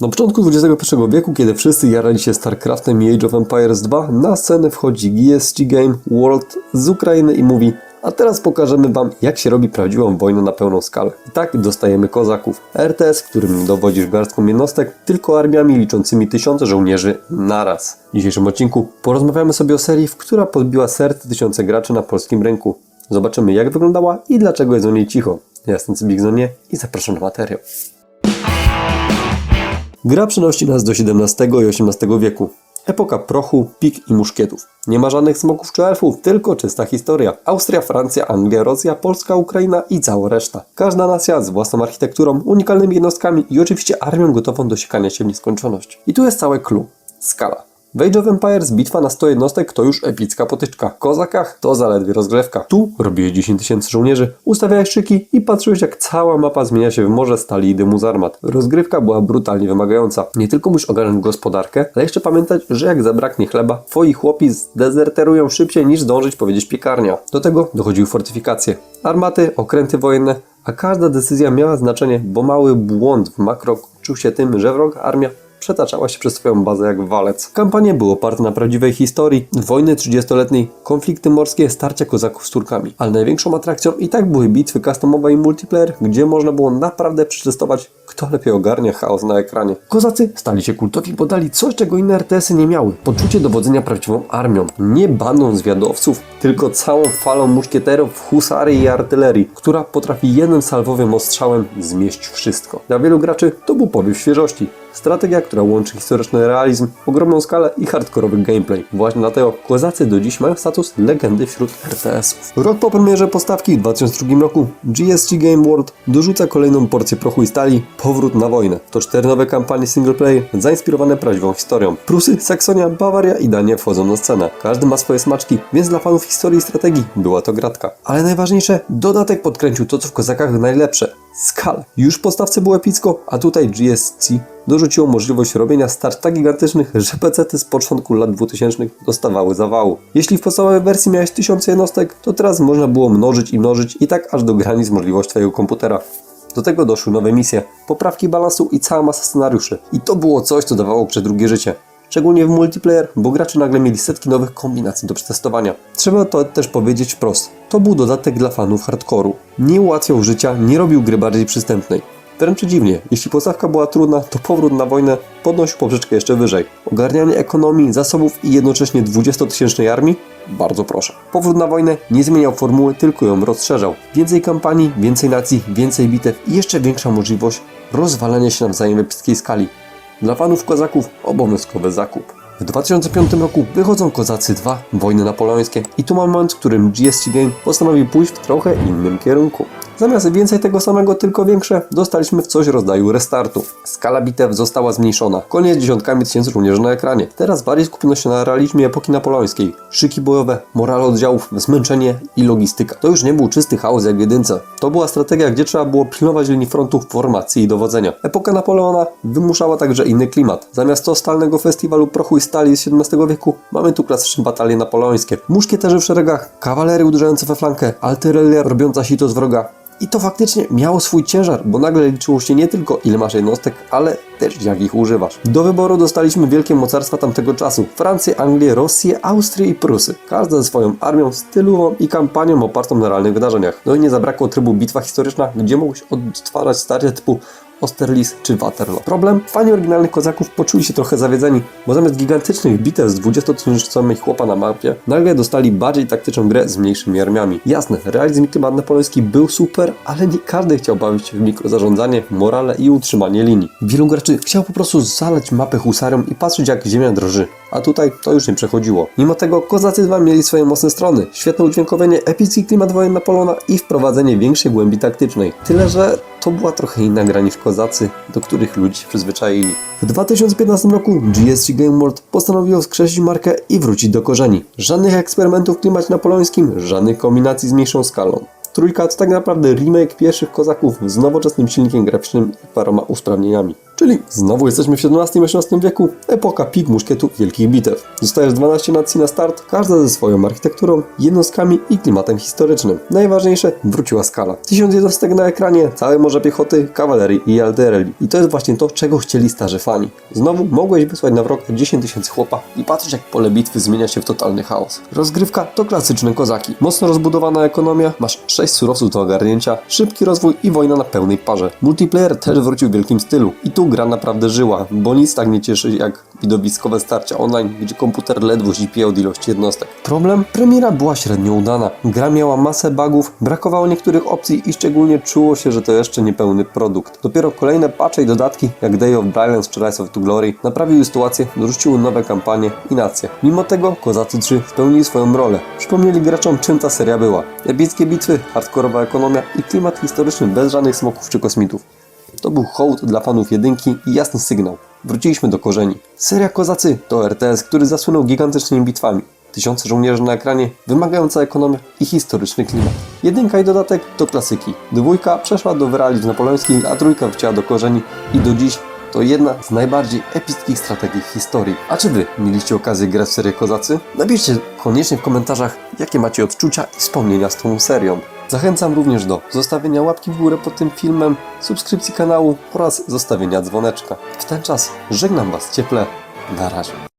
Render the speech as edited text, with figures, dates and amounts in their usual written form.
Na początku XXI wieku, kiedy wszyscy jarali się StarCraftem i Age of Empires 2, na scenę wchodzi GSC Game World z Ukrainy i mówi: a teraz pokażemy wam, jak się robi prawdziwą wojnę na pełną skalę. I tak dostajemy kozaków. RTS, w którym nie dowodzisz garstką jednostek, tylko armiami liczącymi tysiące żołnierzy naraz. W dzisiejszym odcinku porozmawiamy sobie o serii, która podbiła serce tysiące graczy na polskim rynku. Zobaczymy, jak wyglądała i dlaczego jest o niej cicho. Ja jestem Cybikzonie i zapraszam na materiał. Gra przenosi nas do XVII i XVIII wieku. Epoka prochu, pik i muszkietów. Nie ma żadnych smoków czy elfów, tylko czysta historia. Austria, Francja, Anglia, Rosja, Polska, Ukraina i cała reszta. Każda nacja z własną architekturą, unikalnymi jednostkami i oczywiście armią gotową do siekania się w nieskończoność. I tu jest całe clue. Skala. W Age of Empires bitwa na 100 jednostek to już epicka potyczka. W Kozakach to zaledwie rozgrzewka. Tu robiłeś 10 tysięcy żołnierzy, ustawiałeś szyki i patrzyłeś, jak cała mapa zmienia się w morze stali i dymu z armat. Rozgrywka była brutalnie wymagająca. Nie tylko musisz ogarnąć gospodarkę, ale jeszcze pamiętać, że jak zabraknie chleba, twoi chłopi zdezerterują szybciej niż zdążyć powiedzieć piekarnia. Do tego dochodziły fortyfikacje, armaty, okręty wojenne, a każda decyzja miała znaczenie, bo mały błąd w makro kończył się tym, że wroga armia przetaczała się przez swoją bazę jak walec. Kampania była oparta na prawdziwej historii, wojny 30-letniej, konflikty morskie, starcia kozaków z Turkami. Ale największą atrakcją i tak były bitwy customowe i multiplayer, gdzie można było naprawdę przetestować, kto lepiej ogarnia chaos na ekranie. Kozacy stali się kultowi, bo dali coś, czego inne RTS-y nie miały. Poczucie dowodzenia prawdziwą armią. Nie bandą zwiadowców, tylko całą falą muszkieterów, husary i artylerii, która potrafi jednym salwowym ostrzałem zmieść wszystko. Dla wielu graczy to był powiew świeżości. Strategia, która łączy historyczny realizm, ogromną skalę i hardkorowy gameplay. Właśnie dlatego kozacy do dziś mają status legendy wśród RTS-ów. Rok po premierze postawki w 2002 roku GSC Game World dorzuca kolejną porcję prochu i stali, powrót na wojnę. To 4 nowe kampanie singleplayer zainspirowane prawdziwą historią. Prusy, Saksonia, Bawaria i Dania wchodzą na scenę. Każdy ma swoje smaczki, więc dla fanów historii i strategii była to gratka. Ale najważniejsze, dodatek podkręcił to, co w kozakach najlepsze. Skalę. Już w podstawce było epicko, a tutaj GSC dorzuciło możliwość robienia starć tak gigantycznych, że PC-ty z początku lat 2000 dostawały zawału. Jeśli w podstawowej wersji miałeś 1000 jednostek, to teraz można było mnożyć i tak aż do granic możliwości twojego komputera. Do tego doszły nowe misje, poprawki balansu i cała masa scenariuszy. I to było coś, co dawało grze drugie życie. Szczególnie w multiplayer, bo gracze nagle mieli setki nowych kombinacji do przetestowania. Trzeba to też powiedzieć wprost. To był dodatek dla fanów hardkoru. Nie ułatwiał życia, nie robił gry bardziej przystępnej. Wręcz przeciwnie, jeśli podstawka była trudna, to powrót na wojnę podnosił poprzeczkę jeszcze wyżej. Ogarnianie ekonomii, zasobów i jednocześnie 20-tysięcznej armii? Bardzo proszę. Powrót na wojnę nie zmieniał formuły, tylko ją rozszerzał. Więcej kampanii, więcej nacji, więcej bitew i jeszcze większa możliwość rozwalania się nawzajem w epickiej skali. Dla fanów kozaków obowiązkowy zakup. W 2005 roku wychodzą Kozacy 2, Wojny Napoleońskie i tu moment, w którym GSC Game postanowił pójść w trochę innym kierunku. Zamiast więcej tego samego, tylko większe, dostaliśmy w coś w rodzaju restartu. Skala bitew została zmniejszona. Koniec dziesiątkami tysięcy żołnierzy na ekranie. Teraz bardziej skupiono się na realizmie epoki napoleońskiej. Szyki bojowe, moral oddziałów, zmęczenie i logistyka. To już nie był czysty chaos jak w jedynce. To była strategia, gdzie trzeba było pilnować linii frontów, formacji i dowodzenia. Epoka Napoleona wymuszała także inny klimat. Zamiast totalnego festiwalu prochu i stali z XVII wieku, mamy tu klasyczne batalie napoleońskie. Muszkieterzy w szeregach, kawalery uderzające we flankę, artyleria robiąca sito z wroga. I to faktycznie miało swój ciężar, bo nagle liczyło się nie tylko ile masz jednostek, ale też jak ich używasz. Do wyboru dostaliśmy wielkie mocarstwa tamtego czasu. Francję, Anglię, Rosję, Austrię i Prusy. Każda ze swoją armią stylową i kampanią opartą na realnych wydarzeniach. No i nie zabrakło trybu bitwa historyczna, gdzie mógłbyś odtwarzać starcia typu Austerlitz czy Waterloo. Problem? Fani oryginalnych kozaków poczuli się trochę zawiedzeni, bo zamiast gigantycznych bitew z 20-tysięcznymi chłopa na mapie, nagle dostali bardziej taktyczną grę z mniejszymi armiami. Jasne, realizm i klimat napoleoński był super, ale nie każdy chciał bawić się w mikrozarządzanie, morale i utrzymanie linii. Wielu graczy chciał po prostu zalać mapę husarią i patrzeć, jak ziemia drży. A tutaj to już nie przechodziło. Mimo tego Kozacy 2 mieli swoje mocne strony. Świetne udźwiękowienie, epicki klimat wojen Napoleona i wprowadzenie większej głębi taktycznej. Tyle, że to była trochę inna gra niż Kozacy, do których ludzie się przyzwyczaili. W 2015 roku GSC Game World postanowiło skrzesić markę i wrócić do korzeni. Żadnych eksperymentów w klimacie napoleońskim, żadnych kombinacji z mniejszą skalą. Trójka to tak naprawdę remake pierwszych Kozaków z nowoczesnym silnikiem graficznym i paroma usprawnieniami. Czyli znowu jesteśmy w XVII i XVIII wieku, epoka pik muszkietów wielkich bitew. Zostajesz 12 nacji na start, każda ze swoją architekturą, jednostkami i klimatem historycznym. Najważniejsze, wróciła skala. 1000 jednostek na ekranie, całe morze piechoty, kawalerii i artylerii. I to jest właśnie to, czego chcieli starzy fani. Znowu mogłeś wysłać na wroga 10 tysięcy chłopa i patrzeć, jak pole bitwy zmienia się w totalny chaos. Rozgrywka to klasyczne kozaki. Mocno rozbudowana ekonomia, masz 6 surowców do ogarnięcia, szybki rozwój i wojna na pełnej parze. Multiplayer też wrócił w wielkim stylu. I tu gra naprawdę żyła, bo nic tak nie cieszy jak widowiskowe starcia online, gdzie komputer ledwo zipie od ilości jednostek. Problem? Premiera była średnio udana. Gra miała masę bugów, brakowało niektórych opcji i szczególnie czuło się, że to jeszcze niepełny produkt. Dopiero kolejne patche i dodatki, jak Day of Brilliance czy Rise of to Glory, naprawiły sytuację, dorzuciły nowe kampanie i nacje. Mimo tego Kozacy 3 spełnili swoją rolę. Przypomnieli graczom, czym ta seria była. Epickie bitwy, hardkorowa ekonomia i klimat historyczny bez żadnych smoków czy kosmitów. To był hołd dla fanów jedynki i jasny sygnał. Wróciliśmy do korzeni. Seria Kozacy to RTS, który zasłynął gigantycznymi bitwami. Tysiące żołnierzy na ekranie, wymagająca ekonomia i historyczny klimat. Jedynka i dodatek to klasyki. Dwójka przeszła do realizm napoleońskich, a trójka wróciła do korzeni i do dziś to jedna z najbardziej epickich strategii w historii. A czy wy mieliście okazję grać w serię Kozacy? Napiszcie koniecznie w komentarzach, jakie macie odczucia i wspomnienia z tą serią. Zachęcam również do zostawienia łapki w górę pod tym filmem, subskrypcji kanału oraz zostawienia dzwoneczka. W ten czas żegnam was cieple. Na razie.